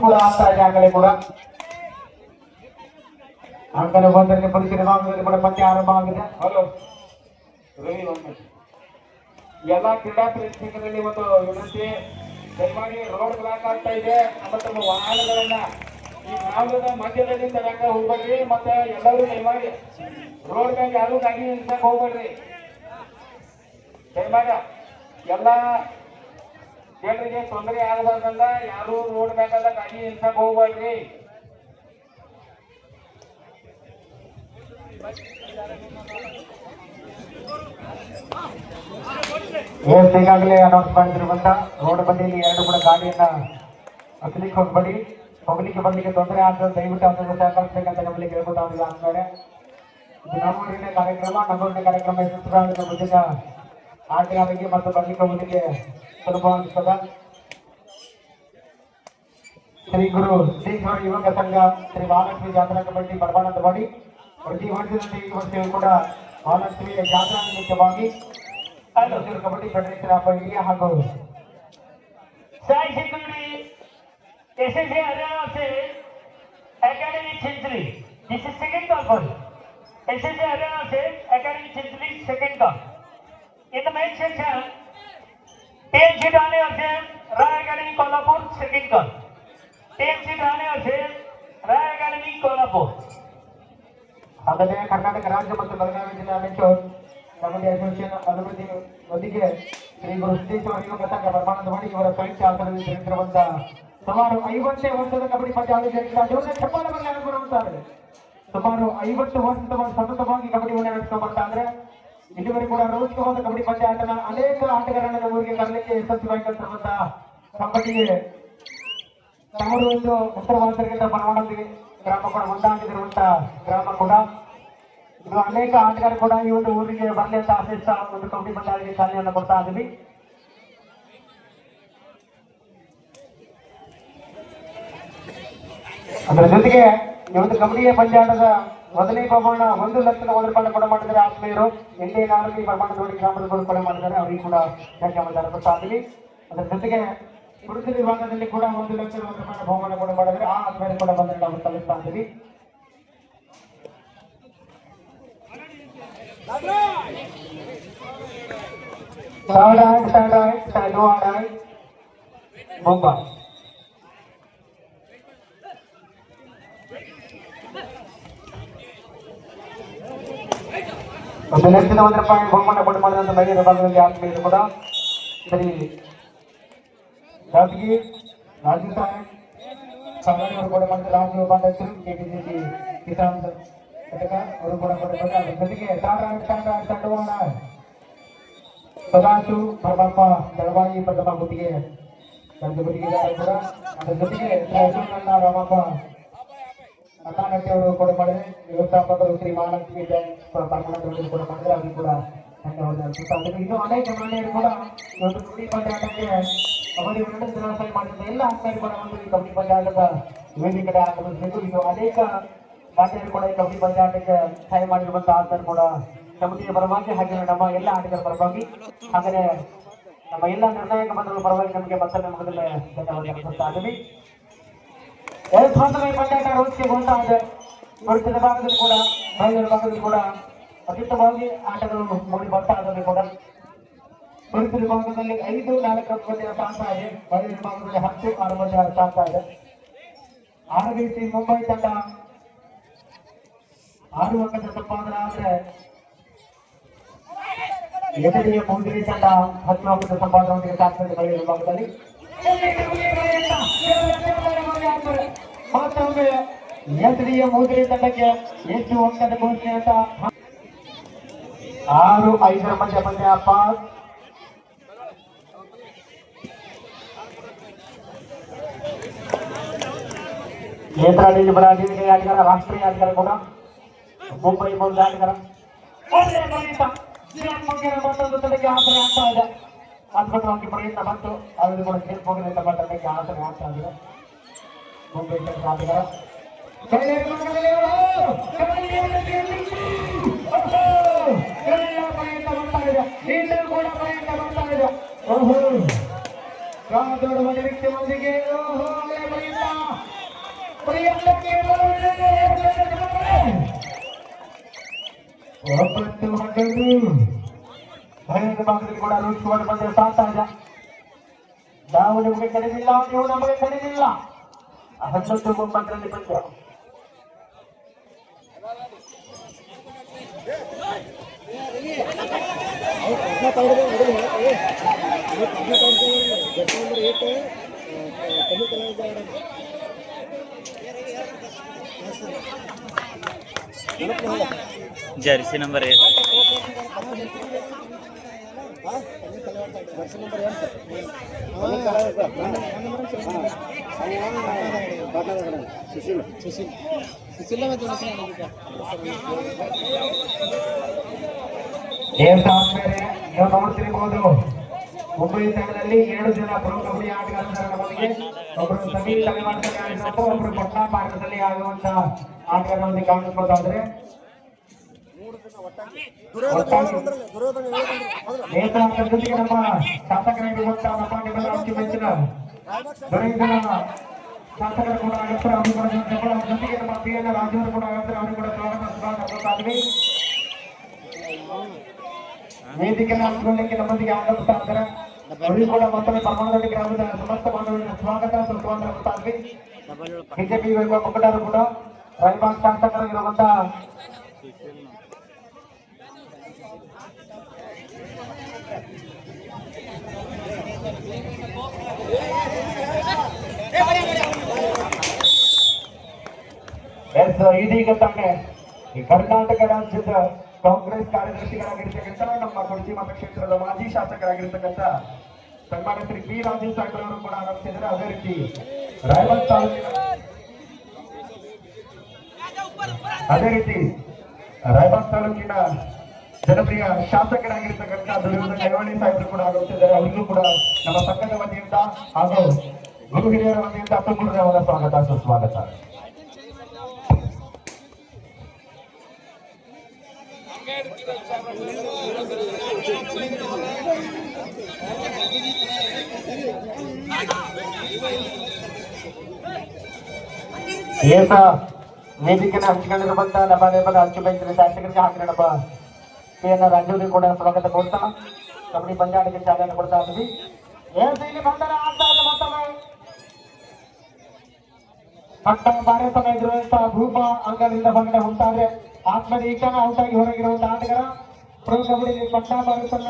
ಕೂಡ ಆಗ್ತಾ ಇದೆ. ಆ ಕಡೆ ಕೂಡ ಅಂಕಣ ಬಂದರಿಗೆ ಪರಿಚಯ ಭಾಗದಲ್ಲಿ ಕೂಡ ಪಂದ್ಯ ಆರಂಭ ಆಗಿದೆ. ಹಲೋ ಎಲ್ಲ ಕ್ರೀಡಾ ಪ್ರೇಕ್ಷಕರಲ್ಲಿ ಒಂದು ವಿನಂತಿ, ದಯಮಾಡಿ ರೋಡ್ ಬ್ಲಾಕ್ ಆಗ್ತಾ ಇದೆ ಮತ್ತು ವಾಹನಗಳನ್ನ ಈ ಗ್ರಾಮದ ಮಧ್ಯದಲ್ಲಿ ತರಕ ಹೋಗ್ಬೇಡ್ರಿ. ಮತ್ತೆ ಎಲ್ಲರೂ ದಯಮಾಡಿ ರೋಡ್ ಮ್ಯಾಗ ಯಾರು ಗಾಡಿ ನಿಲ್ಸಕ್ ಹೋಗ್ಬೇಡ್ರಿ. ದಯಮಾಡಿ ಎಲ್ಲ ಜನರಿಗೆ ತೊಂದರೆ ಆಗಬಾರ್ದಲ್ಲ, ಯಾರು ರೋಡ್ ಮ್ಯಾಗಲ್ಲ ಗಾಡಿ ನಿಲ್ಸಕ್ ಹೋಗ್ಬೇಡ್ರಿ. ಈಗಾಗಲೇ ಅನೌನ್ಸ್ ಮಾಡಿದಿರುವಂತ ರೋಡ್ ಬದಿಯಲ್ಲಿ ಎರಡು ಕೂಡ ಗಾಡಿಯನ್ನ ಹತ್ತಲಿಕ್ಕೆ ಹೋಗ್ಬೇಡಿ. ಹೋಗ್ಲಿಕ್ಕೆ ಬರ್ಲಿಕ್ಕೆ ತೊಂದರೆ ಆಗ್ತದೆ, ದಯವಿಟ್ಟು ಅದನ್ನು ಸಹಕರಿಸಬೇಕಂತ ನಮ್ಮಲ್ಲಿ ಹೇಳ್ಕೊತಾಗಿಲ್ಲ. ಅಂತಾರೆ ಇದು ನಮ್ಮೂರಿನ ಕಾರ್ಯಕ್ರಮ. ನಮ್ಮೂರಿನ ಕಾರ್ಯಕ್ರಮ ಯಶಸ್ವಿಯಾದ ಮುಂದಿನ ಆಟಗಾರರಿಗೆ ಮತ್ತು ಬರ್ಲಿಕ್ಕೆ ಮುಂದಕ್ಕೆ ಸುಲಭವಾಗುತ್ತದೆ. ಶ್ರೀ ಗುರು ಶ್ರೀ ಯುವಕ ಸಂಘ ಶ್ರೀ ಮಹಾಲಕ್ಷ್ಮಿ ಜಾತ್ರಾ ಕಮಿಟಿ ಬಡಬಾನಂದ ಮಾಡಿ ಪ್ರತಿ ವರ್ಷದಂತೆ ಈ ವರ್ಷವೂ ಕೂಡ ಮಹಾಲಕ್ಷ್ಮಿಯ ಜಾತ್ರಾ ನಿಮಿತ್ತವಾಗಿ ಕಬಡ್ಡಿ ಫೆಡರೇಷನ್ ಆಫ್ ಇಂಡಿಯಾ ಹಾಗೂ साई सिक्योरिटी एसएसए हरियाणा से academy Chinchali, this is second call for SSA Haryana से academy Chinchali second call in the main section TMC Thane से Rai academy Kolhapur second call TMC Thane से राय एकेडमी कोल्हापुर. ಹಾಗಾದರೆ ಕರ್ನಾಟಕ ರಾಜ್ಯ ಮತ್ತು ಬೆಳಗಾವಿ ಜಿಲ್ಲಾ ಮೆಚ್ಚೂರ್ ಕಬಡ್ಡಿ ಅಸೋಸಿಯೇಷನ್ ಅನುಮತಿಯೊಂದಿಗೆ ಶ್ರೀ ಗುರು ಸಿದ್ದೇಶ್ವರ ಯುವಕ ಸಂಘ ಬಡಬಾನಂದ ಮಾಡಿ ಇವರ ಸಂಯುಕ್ತ ಆಸನದಲ್ಲಿ ಜರುಗಿರುವಂತ ಸುಮಾರು 50 ವರ್ಷದ ಕಬಡ್ಡಿ ಪಂದ್ಯಾವಳಿ ಚಪ್ಪಾಳವನ್ನು ಅನುಭವಿಸುತ್ತಾರೆ. ಸುಮಾರು 50 ವರ್ಷದ ಸತತವಾಗಿ ಕಬಡ್ಡಿಯನ್ನು ನಡೆಸಿಕೊಂಡ್ಬರ್ತಾರೆ. ಇಲ್ಲಿವರೆಗೂ ಕೂಡ ರೋಚಕವಾದ ಕಬಡ್ಡಿ ಪಂದ್ಯಾಟನ ಅನೇಕ ಆಟಗಾರರನ್ನು ಊರಿಗೆ ತರಲಿಕ್ಕೆ ಯಶಸ್ವಿಯಾಗಿ ಕಲಿಸಿರುವಂತಹ ಕಬಡ್ಡಿಗೆ ತಮರು ಒಂದು ಉತ್ತರವಾದರಿಗಿಂತ ಬಡಬಾನಂದ ಗ್ರಾಮ ಕೂಡ ಒಂದಾಗಿರುವಂತಹ ಗ್ರಾಮ ಕೂಡ ಇದು ಅನೇಕ ಆಟಗಾರರು ಕೂಡ ಈ ಒಂದು ಊರಿಗೆ ಬರಲಿ ಅಂತ ಆಶಿಸ್ತಾ ಒಂದು ಕಬಡ್ಡಿ ಪಂದ್ಯಾವಳಿಗೆ ಚಾಲನೆಯನ್ನು ಕೊಡ್ತಾ ಇದ್ದೀವಿ. ಅದರ ಜೊತೆಗೆ ಈ ಒಂದು ಕಬಡ್ಡಿಯ ಪಂದ್ಯಾಟದ ಮೊದಲನೇ ಬಹುಮಾನ 1 ಲಕ್ಷದ ರೂಪಾಯಿ ಕೂಡ ಮಾಡಿದರೆ ಆತ್ಮೀಯರು ಇಂಡಿಯನ್ ಆರ್ಮಿ ಬಡಬಾನಂದವಾಡಿ ಗ್ರಾಮದ ಕೂಡ ಮಾಡಿದ್ದಾರೆ. ಅವರಿಗೆ ಕೂಡ ಧನ್ಯವಾದ ಕೊಡ್ತಾ ಇದ್ದೀವಿ. ಅದರ ಜೊತೆಗೆ ಪುರುಷ ವಿಭಾಗದಲ್ಲಿ ಕೂಡ 1 ಲಕ್ಷದ ರೂಪಾಯಿ ಬಹುಮಾನ ಕೂಡ ಮಾಡಿದರೆ ಆ ಆತ್ಮೀಯರು ಕೂಡ ಬಂದರೆ ನಾವು ತಲುಪ್ತಾ ಇದ್ದೀವಿ. ಮುಂಬೈ ₹1 ಲಕ್ಷದ ಬಹುಮಾನ ಕೊಟ್ಟು ಮಾಡಿದಂತ ಮಹಿಳೆಯರ ಭಾಗದಲ್ಲಿ ಆತ್ಮೀಯರು ಕೂಡ ಶ್ರೀ ರಾಜಕೀಯ ರಾಜು ಸಾಹೇಬ್ ಸಾಮಾನ್ಯವರು ಕೂಡ ಮಾಡಿದ ರಾಜ್ಯ ಉಪಾಧ್ಯಕ್ಷರು ಕೆಪಿಸಿಸಿ ಕಿಸಾನ್ ಘಟಕ ಅವರು ಕೂಡ ಕೊಟ್ಟಿದ್ದಾರೆ. ಅದರ ಜೊತೆಗೆ ತಂಡವಾಣ ಸದಾಶು ಪರಮಪ್ಪ ಬೆಳವಾಯಿ ಪ್ರಥಮ ಗುತ್ತಿಗೆ ಗುತ್ತಿಗೆದಾರರು ಕೂಡ. ಅದರ ಜೊತೆಗೆ ರಾಮಪ್ಪ ಅಣ್ಣಾನಟ್ಟಿ ಅವರು ಕೂಡ ಮಾಡಿದರೆ ವ್ಯವಸ್ಥಾಪಕರು ಶ್ರೀ ಮಹಾಲಕ್ಷ್ಮಿ ಪರಮಾನಂದ ಕೂಡ ಮಾಡಿದರೆ ಅವರಿಗೆ ಕೂಡ ಧನ್ಯವಾದ. ಇನ್ನು ಅನೇಕ ಮಹಿಳೆಯರು ಕೂಡ ಒಂದು ಕಬಡ್ಡಿ ಪಂದ್ಯಾಟಕ್ಕೆ ಕಬಡ್ಡಿ ವಿನಂತಿ ಮಾಡಿದ ಎಲ್ಲ ಆತ್ಮೀಯರು ಕೂಡ ಒಂದು ಈ ಕಬಡ್ಡಿ ಪಂದ್ಯಾಟದ ವೇದಿಕೆ ಆಗಮಿಸಬೇಕು. ಇದು ಅನೇಕ ಮಾತೆಯರು ಕೂಡ ಈ ಕಬಡ್ಡಿ ಪಂದ್ಯಾಟಕ್ಕೆ ಸಹಾಯ ಮಾಡಿರುವಂತಹ ಆತ್ಮೀಯರು ಕೂಡ ಕಮಿಟಿಯ ಪರವಾಗಿ ಹಾಗೆ ನಮ್ಮ ಎಲ್ಲ ಆಟಗಾರ ಪರವಾಗಿ ಹಾಗೆ ನಮ್ಮ ಎಲ್ಲ ನಿರ್ಣಾಯಕ ಮಂಡಳಿಗಳ ಪರವಾಗಿ ನಮಗೆ ಮತ್ತೊಮ್ಮೆ ಮೊದಲೇ ಧನ್ಯವಾದ ಕೊಡ್ತಾ ಇದ್ದೀವಿ. ಪಂದ್ಯಾಟ ರೋಚಿಗೆ ಹೊಂದಾಗಿದೆ. ಪುರುಷರ ಭಾಗದಲ್ಲಿ ಕೂಡ ಮಹಿಳೆಯರ ಭಾಗದಲ್ಲಿ ಕೂಡ ಅತ್ಯುತ್ತಮವಾಗಿ ಆಟಗಳು ಮೂಡಿ ಬರ್ತಾ ಇದ್ದಾರೆ ಕೂಡ. ಪುರುಷರ ವಿಭಾಗದಲ್ಲಿ 5-4 ಮಂದಿಯ ಸ್ಥಾನ ಇದೆ. ಮಹಿಳೆಯರ ವಿಭಾಗದಲ್ಲಿ 10-6 ಮಂದಿಯ ಸ್ಥಾನ ಇದೆ. RBC ಮುಂಬೈ ತಂಡ 6 ಅಂಕದ ಸಂಪಾದನೆ ಆದರೆ ಎದುರಿಯ ಮೂದಿರಿ ತಂಡ 10 ಅಂಕದ ಸಂಪಾದನೆಯೊಂದಿಗೆ ಸಾಧಿಸಿದೆ ಮಹಿಳೆಯರ ವಿಭಾಗದಲ್ಲಿ. ಮತ್ತೊಮ್ಮೆ ಎದುರಿಯ ಮೂದಿರಿ ತಂಡಕ್ಕೆ ಎಷ್ಟು ಅಂಕದ ಘೋಷಣೆ ಅಂತ 6-5 ಮಧ್ಯ ಪಂದ್ಯ ಪಾಸ್. ನೇತ್ರಾಡಿ ಬರಾಜಿಗೆ ಆಟಗಾರ, ರಾಷ್ಟ್ರೀಯ ಆಟಗಾರ ಕೂಡ ಮುಂಬೈ ಮೂಲದ ಆಟಗಾರ ಮತ್ತೊಂದು ತಂಡಕ್ಕೆ ಆಸರೆ ಆಗ್ತಾ ಇದೆ. ಅದ್ಭುತವಾಗಿ ಪ್ರಯತ್ನ ಬಂತು, ಅವರು ಕೂಡ ಸೇರ್ಪೋಗಿನ ತಂಡಕ್ಕೆ ಆಸರೆ ಆಗ್ತಾ ಇದೆ ಮುಂಬೈ ತಂಡದ ಆಟಗಾರ. ಕಾದೋಡುವ ನಿರೀಕ್ಷೆ ಮಂದಿಗೆ ಬಹಿರಂಗ ಭಾಗದಲ್ಲಿ ಕೂಡ ರೂಪಿಸಿಕೊಂಡು ಬಂದ ಸಾಕ್ತಾ ಇದೆ. ನಾವು ನಿಮಗೆ ಕಡಿಮಿಲ್ಲ, ನೀವು ನಮಗೆ ಕಡಿಮಿಲ್ಲ. 11 ಪಂದ್ಯ. जर्सी नंबर 8 ನೀವು ನೋಡ್ತಿರ್ಬೋದು, ಮುಂಬೈ ತಂಡದಲ್ಲಿ 7 ಜನ ಪ್ರೊ ಕಬಡ್ಡಿ ಆಟಗಾರರ ನಮ್ಮೊಂದಿಗೆ, ಒಬ್ಬರು ಸಮೀರ್ ತಲೆಮಾಟದಲ್ಲಿ ಆಡಿದಂತ, ಒಬ್ಬರು ಪಟ್ನಾ ಭಾರತದಲ್ಲಿ ಆಗುವಂತಹ ಆಟಗಾರರೊಂದಿಗೆ ಕಾಣಿಸ್ಬೋದಾದ್ರೆ ಜೊತೆಗೆ ನಮ್ಮ ಶಾಸಕರಾಗಿರುವಂತಹ ನಮ್ಮ ನಿಮ್ಮಲ್ಲಿ ಮೆಚ್ಚಿನ ದೊರೆಯುವ ಶಾಸಕರು ಕೂಡ ಆಗ್ತಾರೆ. ಅವರು ಕೂಡ ಜೊತೆಗೆ ನಮ್ಮ PN ರಾಜವರು ಕೂಡ ಆಗ್ತಾರೆ. ಅವರು ಕೂಡ ಸ್ವಾಗತ. ವೇದಿಕೆ ಹಂಚಿಕೊಳ್ಳಲಿಕ್ಕೆ ನಮ್ಮೊಂದಿಗೆ ಆಗಮಿಸ್ತಾ ಇದ್ದಾರೆ. ಅವರಿಗೂ ಕೂಡ ಮತ್ತೊಮ್ಮೆ ಪರಮಾನಹಳ್ಳಿ ಗ್ರಾಮದ ಸಮಸ್ತ ಬಾಂಧವರಿಗೆ ಸ್ವಾಗತ ಸುಸ್ವಾಗತ. ಬಿಜೆಪಿ ಮುಖಂಡರು ಕೂಡ ರಾಯಬಾಗ್ ಶಾಸಕರಾಗಿರುವಂತಹ ಇದೀಗ ತಾನೇ ಈ ಕರ್ನಾಟಕ ರಾಜ್ಯದ ಕಾಂಗ್ರೆಸ್ ಕಾರ್ಯದರ್ಶಿಗಳಾಗಿರ್ತಕ್ಕಂಥ ನಮ್ಮ ಕೊಡಚಿ ಮತಕ್ಷೇತ್ರದ ಮಾಜಿ ಶಾಸಕರಾಗಿರ್ತಕ್ಕಂಥ ಸನ್ಮಾನ್ಯ ಶ್ರೀ ಪಿ ರಾಜೇಶ್ ಸಾಗರ್ ಅವರು ಕೂಡ ಆಗಮಿಸಿದ್ದಾರೆ. ಅದೇ ರೀತಿ ರಾಯಬಾಗ್ ತಾಲೂಕಿನ ಜನಪ್ರಿಯ ಶಾಸಕರಾಗಿರ್ತಕ್ಕಂಥ ದುರ್ಯೋಧನ ಐವಳ್ಳಿ ಸಾಹೇಬರು ಕೂಡ ಆಗಮಿಸಿದ್ದಾರೆ. ಅವರಿಗೂ ಕೂಡ ನಮ್ಮ ಸಂಘದ ವತಿಯಿಂದ ಹಾಗೂ ಗುರು ಹಿರಿಯರ ವತಿಯಿಂದ ತುಂಬುವುದರ ಸ್ವಾಗತ ಸುಸ್ವಾಗತ. ವೇದಿಕೆಯನ್ನು ಹಂಚಿಕೊಂಡಿರುವಂತಹ ನಮ್ಮ ನೇಮದ ಅಚ್ಚುಮೆಚ್ಚಿನ ಶಾಸಕರಿಗೆ ಹಾಕಿದ ನಮ್ಮ PN ರಾಜೂರಿಗೆ ಕೂಡ ಸ್ವಾಗತ ಕೊಡ್ತಾ ಕಬಡ್ಡಿ ಪಂದ್ಯಾಟಕ್ಕೆ ಚಾಲನೆ ಕೊಡ್ತಾ ಇದ್ವಿ. ಇಲ್ಲಿ ಬಂಧನ ಆಗ್ತಾ ಇದೆ. ಮತ್ತೊಮ್ಮೆ ಪಟ್ಟ ಬಾರಿ ಸಮಯ ಇರುವಂತಹ ಭೂಪ ಅಂಗದಿಂದ ಹೊರಗಡೆ ಹೊಂಟಾದ್ರೆ ಆತ್ಮದೀಕ್ಷಣ ಔಟಾಗಿ ಹೊರಗಿರುವಂತಹ ಆಟಗಾರ ಪ್ರೊ ಕಬಡ್ಡಿ ಪಟ್ಟ ಭಾರತನ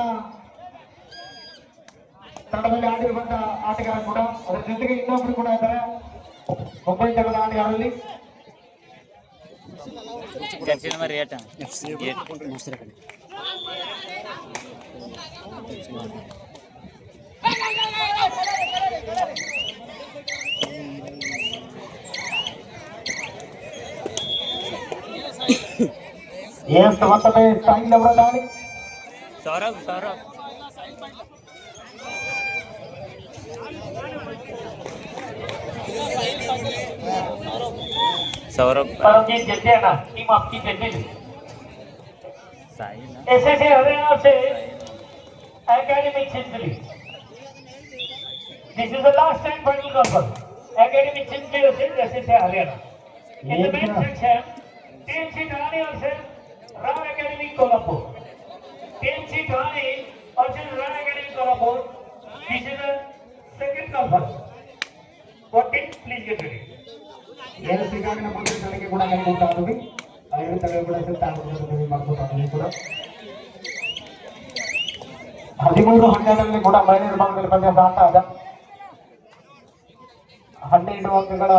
ತಂಡದಲ್ಲಿ ಆಡಿರುವಂತಹ ಆಟಗಾರ ಕೂಡ. ಅದರ ಜೊತೆಗೆ ಇನ್ನೊಬ್ರು ಕೂಡ ಇದ್ದಾರೆ ಮುಂಬೈ ತಂಡದ ಆಟಗಾರರಲ್ಲಿ. जर्सी नंबर 8 ಮತ್ತೊಮ್ಮೆ ಸಾಯಿಲ್ ಅವರ ದಾಳಿ. सौरभ सौरभ परमजीत जटियाना टीम आपकी जटिल साहिल एसएसए हरियाणा से academic Chinchli. This is the last time final conference. Academic Chinchy versus SSA Haryana. In the main section, TMC Dhani versus Ram Academy Kolhapur. TMC Dhani versus Ram Academy Kolhapur. This is the second conference. What team? Please get ready. ಈಗಾಗಲೇ ಮುಂದಿನ ತಲೆಗೆ ಕೂಡ ಕೈಗೊಳ್ತಾ ಇದ್ದೀವಿ. ಆ 2 ತಲೆಗಳು ಕೂಡ ಮಾಡ್ಕೊತಾ ಇದ್ದೀವಿ ಕೂಡ. 13-12 ಕೂಡ ಮಹಿಳೆಯರ ಭಾಗದಲ್ಲಿ ಪಂದ್ಯ ಸಾಗ್ತಾ ಇದೆ. 12 ಅಂಕಗಳ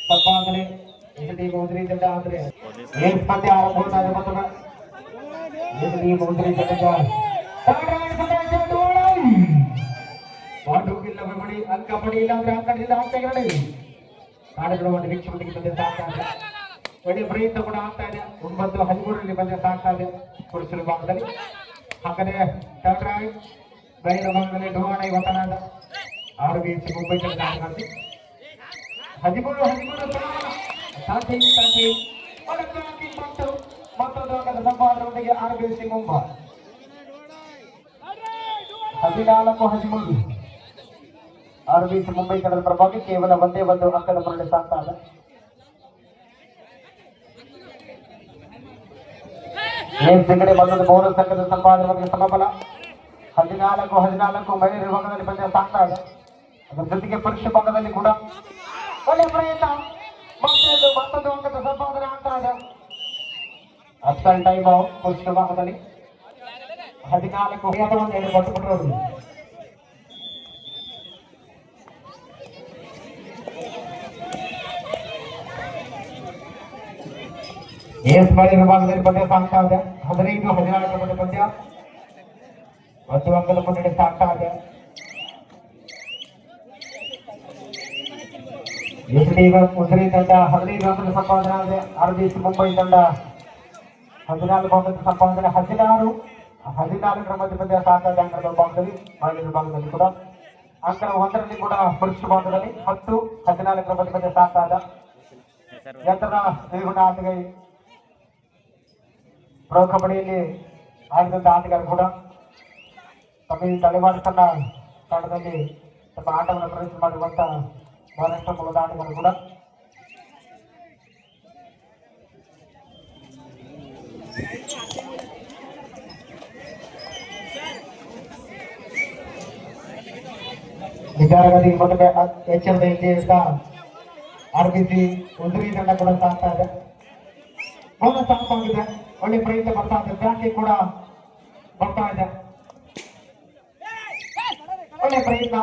ತಪ್ಪಾಗಲಿ ಎಸ್ಡಿ ಮೌದ್ರಿ ತಂಡ ಆದ್ರೆ ಏನ್ ಪಂದ್ಯ ಆರಂಭ ಇದೆ. ಮತ್ತೊಮ್ಮೆ ಎಸ್ಡಿ ಮೌದ್ರಿ ತಂಡ ಬಾಂಡುಗಿಲ್ಲ ಬಡಿ ಅಂಕ ಪಡಿಯಿಲ್ಲ ಅಂದ್ರೆ ಅಂಕಡಿಲ್ಲ ಆಗ್ತಾ ಇದೆ. ಆಟಗಳು ಒಂದು ವೀಕ್ಷಣೆಗೆ ಬಂದ ಸಾಕ್ತಾ ಇದೆ. ಒಳ್ಳೆ ಪ್ರಯತ್ನ ಕೂಡ ಆಗ್ತಾ ಇದೆ. 9-13 ಬಂದ ಸಾಕ್ತಾ ಇದೆ ಪುರುಷರ ಭಾಗದಲ್ಲಿ. ಹಾಗಾದ್ರೆ ಟರ್ರಾಯ್ ಬಹಿರ ಭಾಗದಲ್ಲಿ ಢೋವಾಣ ಇವತ್ತನಾದ RBC ಮುಂಬೈ ತಂಡ ಆಟಗಾರ್ತಿ 13 ಸಾಧ್ಯ ಮತ್ತೊಂದು ಅಂಕದ ಸಂಪಾದನೆಯೊಂದಿಗೆ RBC ಮುಂಬೈ 14-13 RBC ಮುಂಬೈ ತಂಡದ ಪರವಾಗಿ ಕೇವಲ ಒಂದೇ ಒಂದು ಅಂಕದ ಮುನ್ನಡೆ ಸಾಕ್ತಾ ಇದೆ. ಏನ್ ಸಿಗಡೆ ಬಂದದ್ದು ಬೋನಸ್ ಸಂಘದ ಸಂಪಾದನೆ ಬಗ್ಗೆ ಸಮಬಲ 14 ಮಹಿಳೆ ವಿಭಾಗದಲ್ಲಿ ಪಂದ್ಯ ಸಾಗ್ತಾ ಇದೆ. ಅದರ ಜೊತೆಗೆ ಪುರುಷ ಭಾಗದಲ್ಲಿ ಕೂಡ ಒಳ್ಳೆ ಪ್ರಯತ್ನ. ಮತ್ತೊಂದು ಅಂಕದ ಸಂಪಾದನೆ ಆಗ್ತಾ ಇದೆ. ಅಷ್ಟಲ್ ಟೈಮ್ ಪುರುಷ ಭಾಗದಲ್ಲಿ 14 ಕೊಟ್ಟುಬಿಟ್ಟರು. ಎಸ್ ಮಹಿಳೆ ವಿಭಾಗದಲ್ಲಿ ಪಂದ್ಯ ಸಾಗ್ತಾ ಇದೆ. 15-14 ಪಂದ್ಯ 1 ಅಂಕದ ಮುನ್ನಡೆ ಸಾಗ್ತಾ ಇದೆ. ಉಸಿರಿ ತಂಡ 15 ಅಂಕದ ಸಂಪಾದನೆ ಆಗಿದೆ. RBC ಮುಂಬೈ ತಂಡ 14 ಅಂಕದ ಸಂಪಾದನೆ. 14 ಮಧ್ಯ ಪಂದ್ಯ ಸಾಗ್ತಾ ಇದೆ. ಅಂಕದ ವಿಭಾಗದಲ್ಲಿ ಮಹಿಳೆ ವಿಭಾಗದಲ್ಲಿ ಕೂಡ ಅಂಕದ 1ರಲ್ಲಿ ಕೂಡ ಪುರುಷ ಭಾಗದಲ್ಲಿ 10-14 ಮಧ್ಯ ಪಂದ್ಯ ಸಾಗ್ತಾ ಇದೆ. ಯಂತ್ರದ ತ್ರಿಗುಣ ಆಟಗಾಯಿ ಪ್ರೊ ಕಬಡ್ಡಿಯಲ್ಲಿ ಆಡಿದಂತ ಆಟಗಾರ ಕೂಡ ತಮಿಳು ತಲೆಮಾರು ತಂಡದಲ್ಲಿ ತಮ್ಮ ಆಟವನ್ನು ಪ್ರದರ್ಶನ ಮಾಡಿರುವಂತ ಮಹಾರಾಷ್ಟ್ರ ಮೂಲದ ಆಟಗಾರ ಕೂಡ ವಿಚಾರವಾಗಿ ಮೊದಲ ಎಚ್ಚರದ ಹಿಂದೆ RBC ಉದುರಿ ತಂಡ ಕೂಡ ಸಾಗ್ತಾ ಇದೆ. ಬೋನಸ್ ಆಗ್ತಾಗಿದೆ. ಒಳ್ಳೆ ಪ್ರಯತ್ನ ಬರ್ತಾ ಇದೆ. ಬ್ಯಾಕಿ ಕೂಡ ಬರ್ತಾ ಇದೆ. ಒಳ್ಳೆ ಪ್ರಯತ್ನ.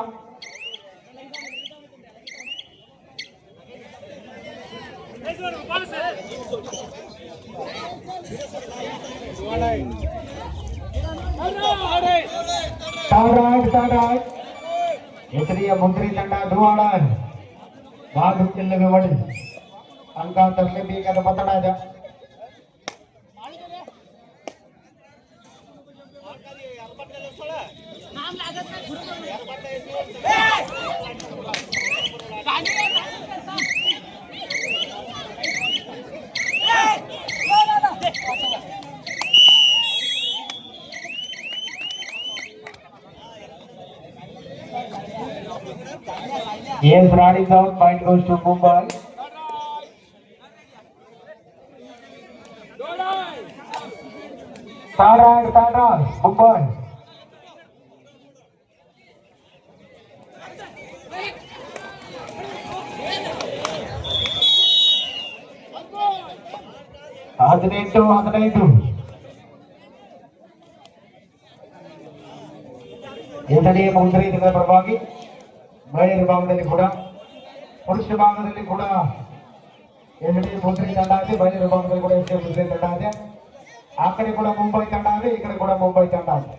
ಹೆಸರಿಯ ಮುಂದ್ರಿ ತಂಡ ಧುವಾಡ ಬಾದು ಇಲ್ಲವೇ ಒಳ್ಳೆ ಅಂಕ ತರಲೇಬೇಕಾದ ಒತ್ತಡ ಇದೆ. Yes, riding down, point goes to Mumbai. Third right, Mumbai. ಹದಿನೈದು ಎರಡನೆಯ ಮುಂದರಿ ಇದರ ಪರವಾಗಿ ಮಹಿಳೆಯ ವಿಭಾಗದಲ್ಲಿ ಕೂಡ ಪುರುಷ ಭಾಗದಲ್ಲಿ ಕೂಡ ಎರಡನೇ ಮುಂದರಿ ತಂಡ ಇದೆ. ಮಹಿಳೆಯ ವಿಭಾಗದಲ್ಲಿ ಕೂಡ ಎರಡನೇ ಮುಂದರಿ ತಂಡ ಇದೆ. ಆ ಕಡೆ ಕೂಡ ಮುಂಬೈ ತಂಡ ಇದೆ, ಈ ಕಡೆ ಕೂಡ ಮುಂಬೈ ತಂಡ ಇದೆ.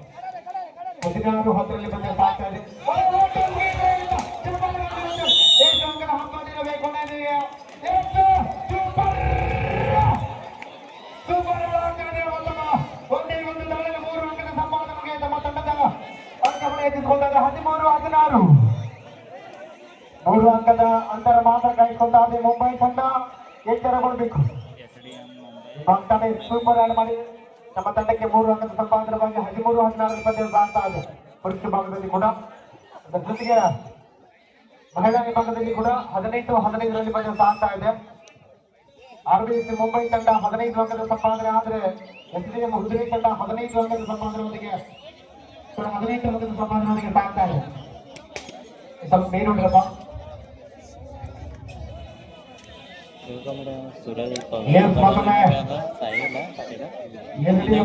16-10ರಲ್ಲಿ ಬಂದ ಸಾಕ್ತಾ ಇದೆ. ಸಂಪಾದನೆಗೆ 3 ಅಂಕದ ಅಂತರ ಮಾತ್ರ ಕಾಯ್ಕೊಂಡಾದ್ರೆ ಮುಂಬೈ ತಂಡ ಎಚ್ಚರಗೊಳ್ಳಬೇಕು. ಸೂಪರ್ ಆಡ್ ಮಾಡಿ ನಮ್ಮ ತಂಡಕ್ಕೆ 3 ಅಂಕದ ಸಂಪಾದನೆ ಬಗ್ಗೆ 13-14 ಪಂದ್ಯ ಸಾಗ್ತಾ ಇದೆ. ಪುರುಷ ಭಾಗದಲ್ಲಿ ಕೂಡ ಅದರ ಜೊತೆಗೆ ಮಹಿಳಾ ವಿಭಾಗದಲ್ಲಿ ಕೂಡ 18-15ರಲ್ಲಿ ಪಂದ್ಯ ಸಾಗ್ತಾ ಇದೆ. RBC ಮುಂಬೈ ತಂಡ 15 ಅಂಕದ ಸಂಪಾದನೆ ಆದರೆ SDM ಉಜಿರೆ ತಂಡ 15 ಅಂಕದ ಸಂಪಾದನೆಯೊಂದಿಗೆ 18 ಅಂಕದ ಸಂಪಾದನೆಯೊಂದಿಗೆ ಸಾಗ್ತಾ ಇದೆ. ಸ್ವಲ್ಪ ಬೇರೆ ಉಂಟಪ್ಪ.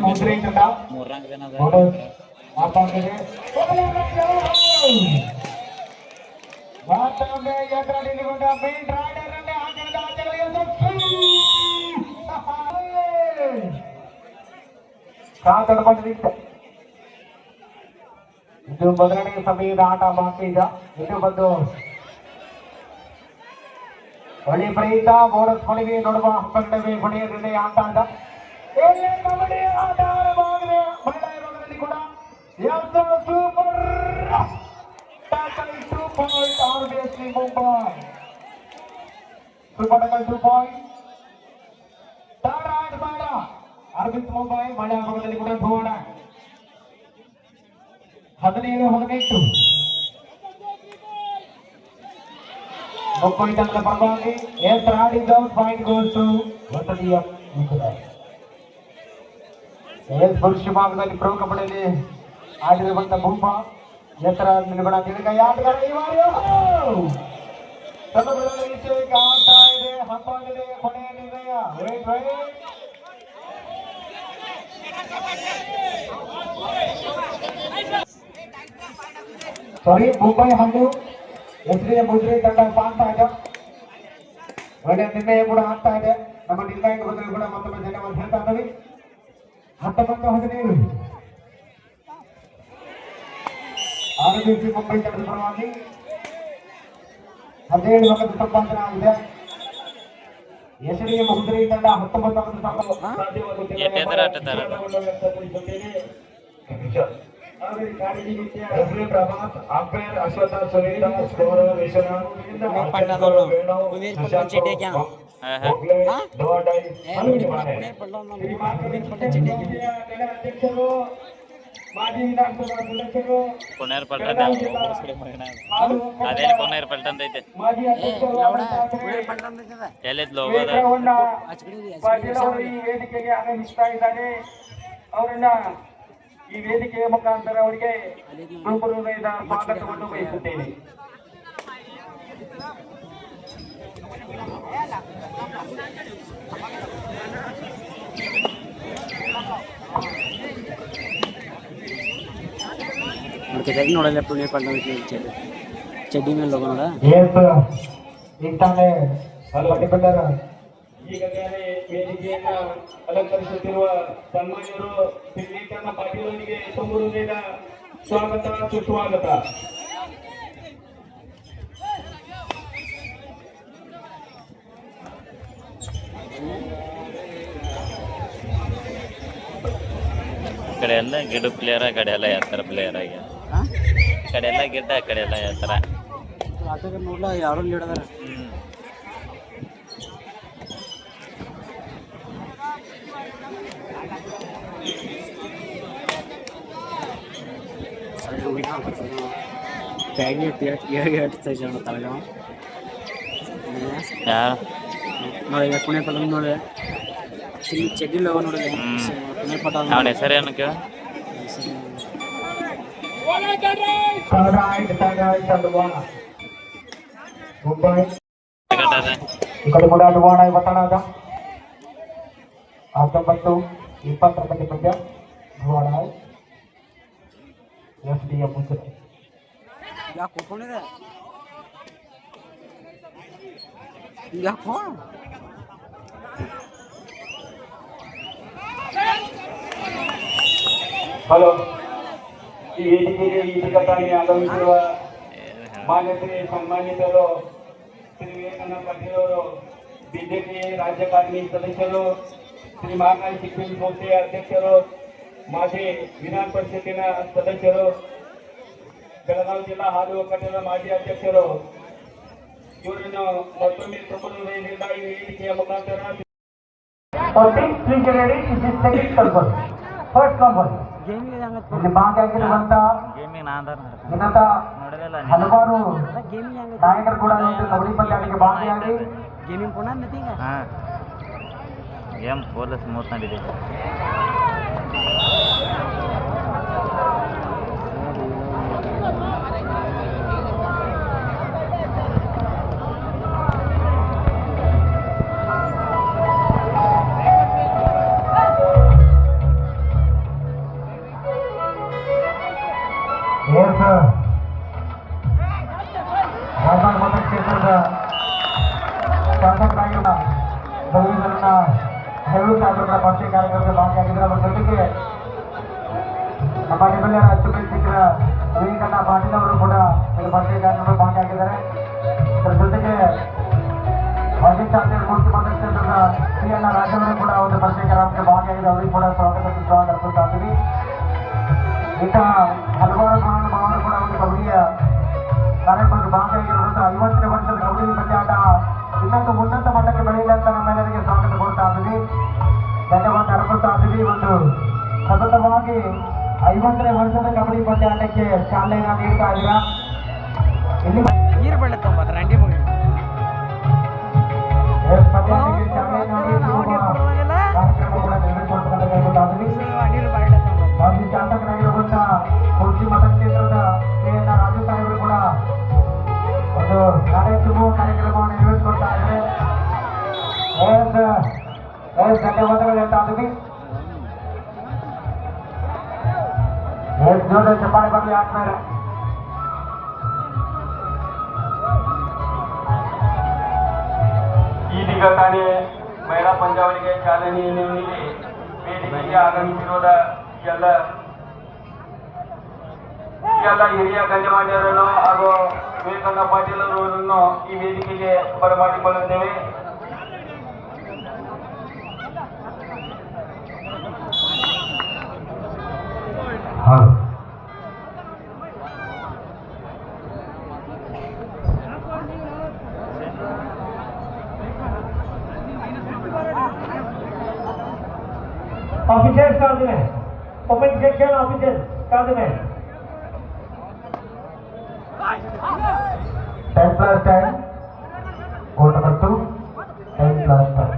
ಮುದ್ರೆ ತಂಡ ಇದು ಮೊದಲನೇ ಸಮಯದ ಆಟ ಬಾಕಿ ಈಗ. ಇದು ಬಂದು ಒಳ್ಳೆ ಪ್ರಯತ್ನ. ಬೋನಸ್ ಕೊನೆಗೆ ನೋಡುವ ಹಬ್ಬಗಳೇ ಕೊನೆಯ ನಿರ್ಣಯ ಆಟ ಆದ ಕಬಡ್ಡಿ ಆಟ ಆರಂಭವಾಗಿದೆ. ಮಹಿಳಾ ವಿಭಾಗದಲ್ಲಿ ಕೂಡ super tackle 2 point RBC Mumbai. Super tackle 2 point. Third raid ಬೇಡ RBC ಮುಂಬೈ. ಮಹಿಳಾ ವಿಭಾಗದಲ್ಲಿ ಕೂಡ ಧೋವಾಡ 17-18 ಮುಂಬೈ ತಂಡದ ಪರವಾಗಿ ಎಸ್ raiding out. Point goes to ವಸತಿಯ ಪುರುಷ ವಿಭಾಗದಲ್ಲಿ ಪ್ರೊ ಕಬಡ್ಡಿಯಲ್ಲಿ ಆಡಿರುವಂತ ಭೂಪ ಎತ್ತರ ನಿಲ್ಬಣ ತಿರುಗಾಯಿ ಆಟಗಾರ ಇವರು ಈಗ ಆಗ್ತಾ ಇದೆ ಹಂಪಾಗಿದೆ ಕೊನೆಯ ನಿರ್ಣಯ ಸಾರಿ ಮುಂಬೈ ಹಾಗೂ ಎಸ್ಡಿಎಂ ಮುದ್ರಿ ತಂಡ ಸಾಗ್ತಾ ಇದೆ ಒಳ್ಳೆಯ ನಿರ್ಣಯ ಕೂಡ ಆಗ್ತಾ ಇದೆ ನಮ್ಮ ನಿರ್ಣಾಯಕ ಬಂದರೆ ಕೂಡ ಮತ್ತೊಮ್ಮೆ ಧನ್ಯವಾದ ಹೇಳ್ತಾ ಇದ್ದೀವಿ 19-17 ಆರ್ಬಿಸಿ ಮುಂಬೈ ತಂಡದ ಪರವಾಗಿ 17 ಅಂಕದ ಸಂಪಾದನೆ ಆಗಿದೆ ಎಸ್ಡಿಎಂ ಮುದ್ರಿ ತಂಡ 19 ಪ್ರಭಾತ್ ಅಂಪೈರ್ ಅಶ್ವಥ ಸುನೀತ ಸ್ಕೋರ್ ವಿಶ್ವನಾಥ್ ಅಧ್ಯಕ್ಷರು ಮಾಜಿ ವಿಧಾನಸಭಾ ಸದಸ್ಯರು ಪುನರ್ ಪಲ್ಟನ್ ಅದೇ ಪುನರ್ ಪಲ್ಟನ್ ಐತೆ ಮಾಜಿ ಅಧ್ಯಕ್ಷರು ಎಲ್ಲಿದ್ ಲೋಗೋದ ಪಾಟೀಲ್ ಅವರು ಈ ವೇದಿಕೆಗೆ ಆಗಮಿಸ್ತಾ ಇದ್ದಾರೆ ಅವರನ್ನ ಈ ವೇದಿಕೆಯ ಮುಖಾಂತರ ಅವರಿಗೆ ಹೃದಯದ ಸ್ವಾಗತವನ್ನು ಬಯಸುತ್ತೇನೆ ನೋಡಲ್ಲ ಪುಣ್ಯ ಪಡ್ಡ ಚಡ್ಡಿ ಮೇಲೆ ಹೋಗೋಣ ಈಗ ತಾನೇ ಪಟ್ಟಿಕೊಂಡಾರ ಈಗಾಗಲೇ ವೇದಿಕೆಯನ್ನ ಅಲಂಕರಿಸುತ್ತಿರುವ ಸನ್ಮಾನ್ಯರು ಶ್ರೀ ನೀತಮ್ಮ ಪಾಟೀಲ್ ಅವರಿಗೆ ತುಂಬ ಹೃದಯದ ಸ್ವಾಗತ ಸುಸ್ವಾಗತ ಕಡೆ ಎಲ್ಲ ಗಿಡ ಪ್ಲೇಯರ್ ಕಡೆ ಎಲ್ಲ ಎತ್ತರ ಪ್ಲೇಯರ್ ಆಗಿ ಕಡೆ ಎಲ್ಲ ಗಿಡ್ಡ ಕಡೆ ಎಲ್ಲ ಎತ್ತರ ನೋಡ್ಲ ಯಾರು ಹಿಡದಾರ ನೋಡಿ ಪುಣೆ ಪಟ ನೋಡಿ ಚೆಡ್ಡಿಲ್ ಹೋಗೋ ನೋಡಿ ಪುಣೆ ಪಟ ಅವನ ಹೆಸರೇನು ಕೇಳ ఇక్కడ కూడా డువాడ ಇವತ್ತಣದ 19-20 ಪಂದ್ಯ ಡುವಾಡ ಎಸ್ಡಿಎಂ ಮುದ್ದೆ ಯಾಕೆ ಕೂತ್ಕೊಂಡಿದೆ ಯಾಕೋ ಹಲೋ ಈ ವೇದಿಕೆಗೆ ಇದಕ್ಕಾಗಿ ಆಗಮಿಸಿರುವ ಮಾನ್ಯಶ್ರೀ ಸನ್ಮಾನಿತರು ಶ್ರೀ ವಿವೇಕಾನಂದ ಪಾಟೀಲ್ ಅವರು ಬಿಜೆಪಿ ರಾಜ್ಯ ಕಾರ್ಮಿಕ ಸದಸ್ಯರು ಶ್ರೀ ಮಹಾಕಾಳಿ ಶಿಕ್ಷಣ ಸಂಸ್ಥೆಯ ಅಧ್ಯಕ್ಷರು ಮಾಜಿ ವಿಧಾನ ಪರಿಷತ್ತಿನ ಸದಸ್ಯರು ಬೆಳಗಾವಿ ಜಿಲ್ಲಾ ಹಾಲು ಒಕ್ಕೂಟದ ಮಾಜಿ ಅಧ್ಯಕ್ಷರು ಇವರನ್ನು ಮತ್ತೊಮ್ಮೆ ಸಂಪೂರ್ಣದಿಂದ ಈ ವೇದಿಕೆಯ ಮುಖಾಂತರ ಇಲ್ಲಿ ಭಾಗಿಯಾಗಿರುವಂತ ಹಲವಾರು ನಾಯಕರು ಕೂಡ ಕಬಡ್ಡಿ ಪಂದ್ಯಾವಳಿಗೆ ಭಾಗಿಯಾಗಿ ಗೇಮಿಂಗ್ ಕೂಡ ಏಂ ಫುಲ್ ಸ್ಮೂತ್ ನಡೀತಿದೆ ರಾಜಾಂಗ ಕ್ಷೇತ್ರದ ಶಾಸಕರಾಗಿರುವ ಬಲವೀರನ್ನ ನೆಹರು ಸಾಹೇಬರ ಪರಿಚಯ ಕಾರ್ಯಕ್ರಮಕ್ಕೆ ಭಾಗಿಯಾಗಿದ್ದಾರೆ. ಅವರ ಜೊತೆಗೆ ನಮ್ಮ ನಿಮ್ಮೆಲ್ಲರ ಅಚ್ಚುಮೆಚ್ಚಿನ ವಿವೇಕಾನಂದ ಪಾಟೀಲ್ ಅವರು ಕೂಡ ಪರಿಚಯ ಕಾರ್ಯಕ್ರಮಕ್ಕೆ ಭಾಗಿಯಾಗಿದ್ದಾರೆ. ಅದರ ಜೊತೆಗೆ ಮಾಜಿ ಶಾಸಕರು ಮುಖ್ಯಮಂತ್ರಿ ಕ್ಷೇತ್ರದ ಶ್ರೀ ಅಣ್ಣ ರಾಜವರು ಕೂಡ ಒಂದು ಪರಿಚಯ ಕಾರ್ಯಕ್ರಮಕ್ಕೆ ಭಾಗಿಯಾಗಿದೆ. ಅವರಿಗೆ ಕೂಡ ಸ್ವಾಗತ ಅರ್ಪಿಸ್ತಾ ಇದ್ದೀವಿ. ಇಂತಹ ಹಲವಾರು ಮಹಾನುಭಾವರು ಕೂಡ ಒಂದು ಕಬಡ್ಡಿಯ ಕಾರ್ಯಕ್ರಮಕ್ಕೆ ಭಾಗಿಯಾಗಿರುವಂಥ 50ನೇ ವರ್ಷದ ಕಬಡ್ಡಿ ಪಂದ್ಯಾಟ ಇನ್ನೊಂದು ಉನ್ನತ ಮಟ್ಟಕ್ಕೆ ಬೆಳೆಯಲಿ ಅಂತ ನಮ್ಮೆಲ್ಲರಿಗೆ ಸ್ವಾಗತ ಕೊಡ್ತಾ ಇದ್ದೀವಿ, ಧನ್ಯವಾದ ಅರ್ಪಿಸ್ತಾ ಇದ್ದೀವಿ. ಒಂದು ಸತತವಾಗಿ 50ನೇ ವರ್ಷದ ಕಬಡ್ಡಿ ಪಂದ್ಯಾಟಕ್ಕೆ ಚಾಲನೆಯನ್ನು ನೀಡ್ತಾ ಇದ್ದೀರಾ. ಇಲ್ಲಿ ನೀರು ಬೆಳೆ ತುಂಬ ರಂಡಿ ಮುಗಿ ಚಾಲನೆ ಕಾರ್ಯಕ್ರಮ ಕೂಡ ನಿರ್ವಹಿಸಿಕೊಡ್ತಾ ಇದ್ದೀವಿ. ಕಾರ್ಯಕ್ರಮವನ್ನು ನಿರ್ವಹಿಸಿಕೊಡ್ತಾ ಇದ್ದಾರೆ. ಧನ್ಯವಾದಗಳು ಹೇಳ್ತಾ ಇದ್ದೀವಿ. ಜೋರ ಚಪ್ಪಾಳೆ ಬರಲಿ ಆದ್ಮೇಲೆ ಇದೀಗ ತಾನೇ ಮಹಿಳಾ ಪಂದ್ಯಾವಳಿಗೆ ಚಾಲನೆಯನ್ನು ನೀಡಿ ವೇದಿಕೆಗೆ ಆಗಮಿಸಿರುವ ಎಲ್ಲ ಹಿರಿಯ ಗಣ್ಯಮಾನ್ಯರನ್ನು ಹಾಗೂ ವಿವೇಕಾನಂದ ಪಾಟೀಲ್ ಅವರನ್ನು ಈ ವೇದಿಕೆಗೆ ಬರಮಾಡಿಕೊಳ್ಳುತ್ತೇವೆ. Officers call the match. Open section officers call the match. 10+10. Goal number 2. 10+10.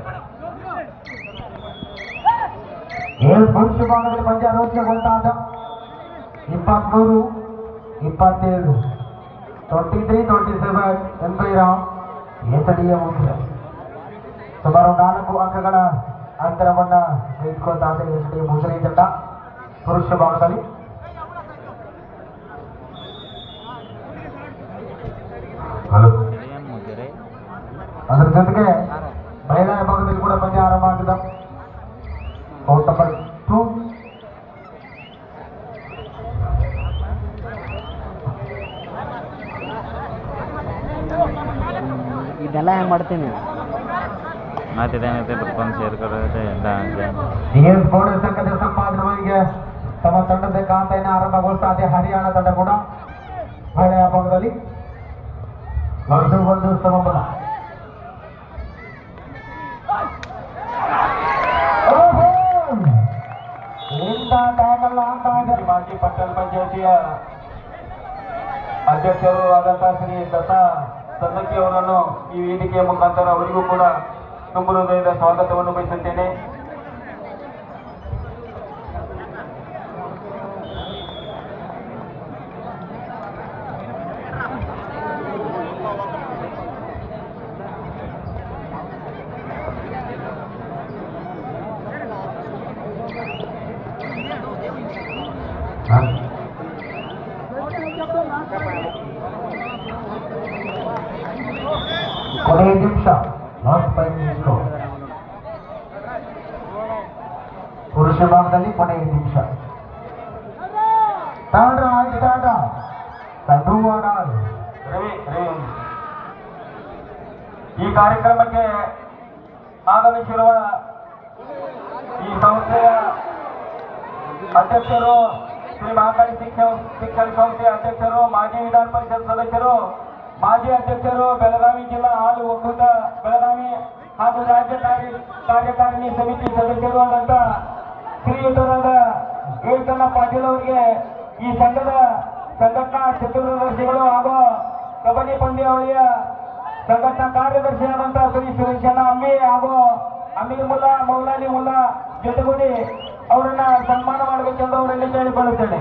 ಪುರುಷ ಭಾಗದಲ್ಲಿ ಪಂದ್ಯ ರೋಚಕಗೊಂಡಾದ 23-27 23-27 ಎಂಬೈರಾಮ್ ಏತಡಿಯ ಮುಂದೆ ಸುಮಾರು 4 ಅಂಕಗಳ ಅಂತರವನ್ನ ತೆಗೆದುಕೊಂಡಾದ ಎಸ್ಡಿ ಮುಜರಿ ತಂಡ ಪುರುಷ ಭಾಗದಲ್ಲಿ. ಅದರ ಜೊತೆಗೆ ಮಹಿಳಾ ವಿಭಾಗದಲ್ಲಿ ಕೂಡ ಪಂದ್ಯ ಆರಂಭ ಆಗಿದೆ. Out number 2. ಇದೆಲ್ಲ ಹೆಂಗ್ ಮಾಡ್ತೀನಿ ಮಾತಿದೇನೈತೆ ಬರ್ಕೊಂಡು ಸೇರ್ಕೊಳ್ಳೋದು ಎಲ್ಲ ಡಿಎಸ್ ಬೋರ್ಡ್ ಸಂಘದ ಸಂಪಾದನೆಗೆ ತಮ್ಮ ತಂಡದ ಕಾಂತೆಯನ್ನು ಆರಂಭಗೊಳಿಸ್ತಾ ಇದೆ ಹರಿಯಾಣ ತಂಡ ಕೂಡ ಮಹಿಳಾ ವಿಭಾಗದಲ್ಲಿ. ಒಂದು ಸಮಬಲ ಮಾಜಿ ಪಟ್ಟಣ ಪಂಚಾಯತಿಯ ಅಧ್ಯಕ್ಷರು ಆದಂತಹ ಶ್ರೀ ದತ್ತಾ ಸನ್ನಕ್ಕಿ ಅವರನ್ನು ಈ ವೇದಿಕೆಯ ಮುಖಾಂತರ ಅವರಿಗೂ ಕೂಡ ತುಂಬ ಹೃದಯದ ಸ್ವಾಗತವನ್ನು ಬಯಸುತ್ತೇನೆ. ಕೊನೆಯ ನಿಮಿಷ ಲಾಸ್ಟ್ 5 ನಿಮಿಷ ಪುರುಷ ಭಾಗದಲ್ಲಿ ಕೊನೆಯ ನಿಮಿಷ. ಈ ಕಾರ್ಯಕ್ರಮಕ್ಕೆ ಆಗಮಿಸಿರುವ ಈ ಸಂಸ್ಥೆಯ ಅಧ್ಯಕ್ಷರು, ಶ್ರೀ ಮಹಾಕಾಳಿ ಶಿಕ್ಷಣ ಸಂಸ್ಥೆಯ ಅಧ್ಯಕ್ಷರು, ಮಾಜಿ ವಿಧಾನ ಪರಿಷತ್ ಸದಸ್ಯರು, ಮಾಜಿ ಅಧ್ಯಕ್ಷರು, ಬೆಳಗಾವಿ ಜಿಲ್ಲಾ ಹಾಲು ಒಕ್ಕೂಟ ಬೆಳಗಾವಿ ಹಾಗೂ ರಾಜ್ಯ ಕಾರ್ಯಕಾರಿಣಿ ಸಮಿತಿ ಸದಸ್ಯರು ಆದಂತ ಶ್ರೀಯುತರಾದ ವಿವೇಕಾನಂದ ಪಾಟೀಲ್ ಅವರಿಗೆ, ಈ ಸಂಘದ ಸಂಘಟನಾ ಚತುರ್ದರ್ಶಿಗಳು ಹಾಗೂ ಕಬಡ್ಡಿ ಪಂದ್ಯಾವಳಿಯ ಸಂಘಟನಾ ಕಾರ್ಯದರ್ಶಿಯಾದಂತಹ ಶ್ರೀ ಸುರೇಶಣ್ಣ ಅಂಬಿ ಹಾಗೂ ಅಮೀರ್ ಮುಲ್ಲಾ ಮೌಲಾಲಿ ಮುಲ್ಲಾ ಜೊತೆಗೂಡಿ ಅವರನ್ನ ಸನ್ಮಾನ ಮಾಡಬೇಕೆಂದು ಅವರಲ್ಲಿ ಕೇಳಿಕೊಳ್ಳುತ್ತೇನೆ.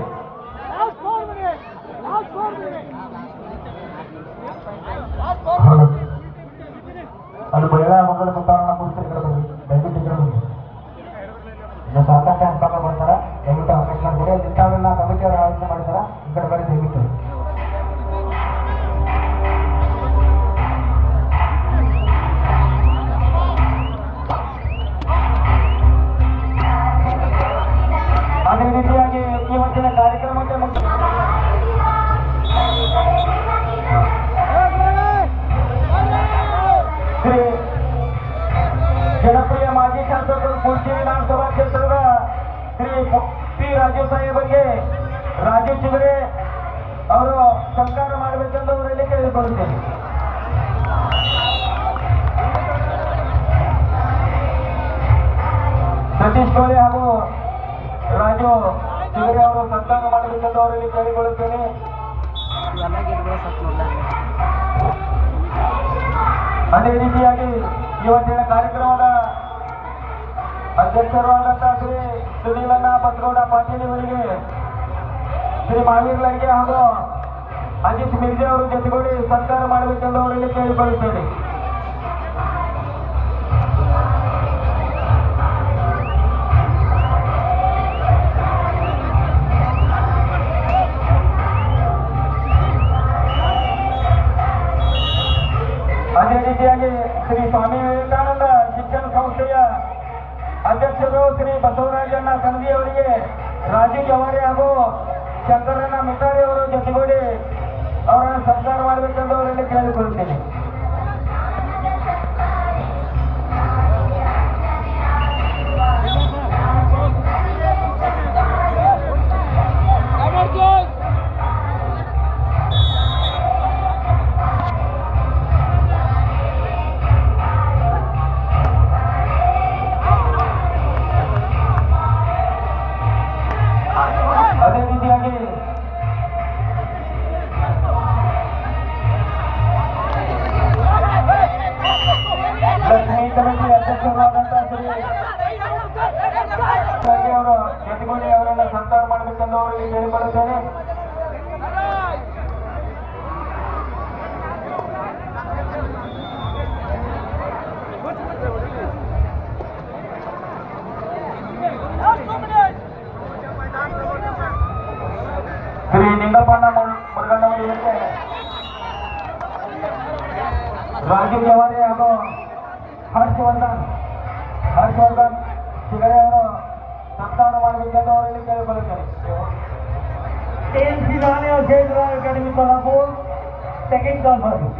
ಅದು ಮಹಿಳಾ ಮಕ್ಕಳ ಮುಖಾಂತರ ಪುರುಷರು ದಯವಿಟ್ಟು ಸಾಕಷ್ಟು ಅನುಪಾತ ಮಾಡ್ತಾರೆ. ದಯವಿಟ್ಟು ಅವಕಾಶ ಮಾಡ್ತಾರೆ. ಇಂಥವೆಲ್ಲ ಕಮಿಟಿಯವರು ಆಲೋಚನೆ ಮಾಡ್ತಾರೆ. ಈ ಕಡೆ ಬರೀ ದಯವಿಟ್ಟು ಅದೇ ರೀತಿಯಾಗಿ ಈ ಹೊತ್ತಿನ ಕಾರ್ಯಕ್ರಮಕ್ಕೆ ಶ್ರೀ ಜನಪ್ರಿಯ ಮಾಜಿ ಶಾಸಕರು ಕುರ್ಚಿ ವಿಧಾನಸಭಾ ಕ್ಷೇತ್ರದ ಶ್ರೀ ಪಿ ರಾಜೀವ್ ಸಾಹೇಬರಿಗೆ ರಾಜೀವ್ ಚಿಗರೆ ಅವರು ಸತ್ಕಾರ ಮಾಡಬೇಕೆಂದು ಅವರಲ್ಲಿ ಕೇಳಿಕೊಳ್ಳುತ್ತೇನೆ. ಸತೀಶ್ ಕೋಲೆ ಹಾಗೂ ರಾಜು ಚಿಗರೆ ಅವರು ಸತ್ಕಾರ ಮಾಡಬೇಕೆಂದು ಅವರಲ್ಲಿ ಕೇಳಿಕೊಳ್ಳುತ್ತೇನೆ. ಅದೇ ರೀತಿಯಾಗಿ ಇವತ್ತಿನ ಕಾರ್ಯಕ್ರಮದ ಅಧ್ಯಕ್ಷರಾದಂತಹ ಶ್ರೀ ಸುನೀಲಣ್ಣ ಬಸಗೌಡ ಪಾಟೀಲ್ ಇವರಿಗೆ, ಶ್ರೀ ಮಹಾವೀರ್ ಲಂಗೆ ಹಾಗೂ ಅಜಿತ್ ಮಿರ್ಜೆ ಅವರು ಜೊತೆಗೂಡಿ ಸತ್ಕಾರ ಮಾಡಬೇಕೆಂದು ಅವರಲ್ಲಿ ಕೇಳಿಕೊಳ್ಳುತ್ತೇನೆ. ಅದೇ ರೀತಿಯಾಗಿ ಶ್ರೀ ಸ್ವಾಮಿ ವಿವೇಕಾನಂದ ಶಿಕ್ಷಣ ಸಂಸ್ಥೆಯ ಅಧ್ಯಕ್ಷರು ಶ್ರೀ ಬಸವರಾಜಣ್ಣ ಕಣವಿ ಅವರಿಗೆ ರಾಜೀವ್ ಜವಾರಿ ಹಾಗೂ ಶಂಕರಣ್ಣ ಮಿಟಾರಿ ಅವರು ಜೊತೆಗೂಡಿ ಅವರನ್ನು ಸತ್ಕಾರ ಮಾಡಬೇಕೆಂದು ಅವರಲ್ಲಿ ಕೇಳಿಕೊಳ್ಳುತ್ತೇನೆ. ಅದೇ ರೀತಿಯಾಗಿ ಲಕ್ಷ್ಮೀ ಕಮಿಟಿ ಅಧ್ಯಕ್ಷರಾದಂತಹ ಶ್ರೀ ಅವರು ಜೊತೆಗೂಡಿ ಅವರನ್ನು ಸತ್ಕಾರ ಮಾಡಬೇಕೆಂದು ಅವರಿಗೆ ಕೇಳಿಕೊಳ್ಳುತ್ತೇನೆ. ಶ್ರೀ ನಿಂಗಪ್ಪಣ್ಣ ಮುರುಗಣ್ಣವರಿಗೆ ರಾಜೀವ್ ಜವಾರಿ ಹಾಗೂ ಹರ್ಷವರ್ಧನ್ ಶಿಗರೆ ಅವರು ಸತ್ಕಾರ ಮಾಡಬೇಕೆಂದು ಅವರಲ್ಲಿ ಕೇಳಿಕೊಳ್ಳುತ್ತೇನೆ. KMC Rani of Jayadra Academy Kolhapur, second conference.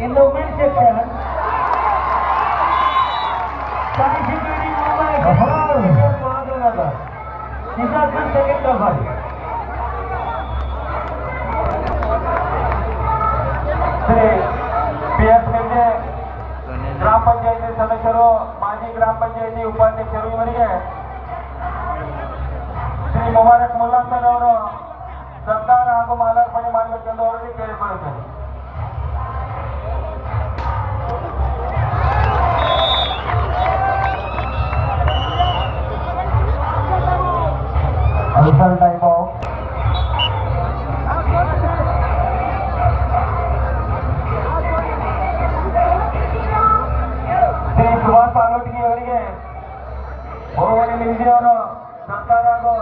In the women's section, Sai Security Mumbai Mahaprabhu. This has been second conference. Shri PS Mirje ಗ್ರಾಮ ಪಂಚಾಯಿತಿ ಸದಸ್ಯರು, ಮಾಜಿ ಗ್ರಾಮ ಪಂಚಾಯಿತಿ ಉಪಾಧ್ಯಕ್ಷರು ಇವರಿಗೆ ಶ್ರೀ ಮುಬಾರಕ್ ಮುಲ್ಲಾ ಸರ್ ಅವರು ಸತ್ಕಾರ ಹಾಗೂ ಮಾಲಾರ್ಪಣೆ ಮಾಡಬೇಕೆಂದು ಅವರಲ್ಲಿ ಕೇಳಿಕೊಳ್ಳುತ್ತೇನೆ. ಶ್ರೀ ಸುಭಾಷ್ ಆಲೋಟ್ಗಿ ಅವರಿಗೆ ಬಹುಮನಿ ಮಿರ್ಜೆ ಅವರು ಸತ್ಕಾರ ಹಾಗೂ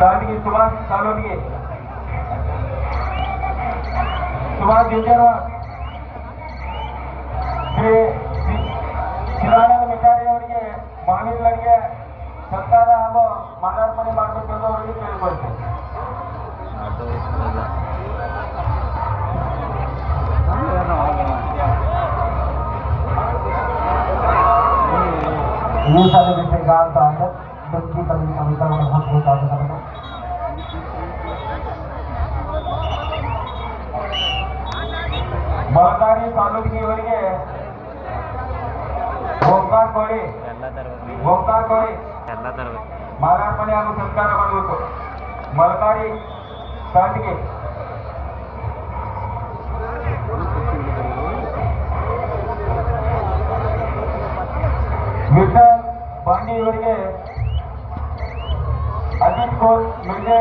ತಾಂಡಗಿ ಸುಭಾಷ್ ಸಾಲೋಟ್ಗಿ, ಸುಭಾಷ್ ಜುಂಜರ್ವಾಡ್, ಶ್ರೀ ಶಿವಾನಂದ ಮಿಟಾರಿ ಅವರಿಗೆ ಮಾವಿನಗಳಿಗೆ ಸತ್ಕಾರ ಹಾಗೂ ಮಾಲಾರ್ಪಣೆ ಮಾಡಬೇಕೆಂದು ಅವರಿಗೆ ಕೇಳಿಕೊಳ್ತೇನೆ. ಈ ಸಾಲ ಬಿಟ್ಟಿಗ ಅಂತ ಅಂದ್ರೆ ಬೆಂಕಿ ಕಲ್ಲಿನ ಸಂವಿಧಾನವನ್ನು ಹಾಕಬೇಕಾಗುತ್ತದೆ. ಮಲಕಾರಿ ತಾಲೂಕಿಗೆ ಇವರಿಗೆ ಓಂಕಾರ ಕೋಳಿ ಮಾಲಾರ್ಪಣೆ ಹಾಗೂ ಸತ್ಕಾರ ಮಾಡಬೇಕು. ಮಲಕಾರಿ ತಾಂಡಿಗೆ ವಿಠಲ್ ಬಾಂಡಿ ಇವರಿಗೆ ಅಜಿತ್ ಮಿರ್ಜೆ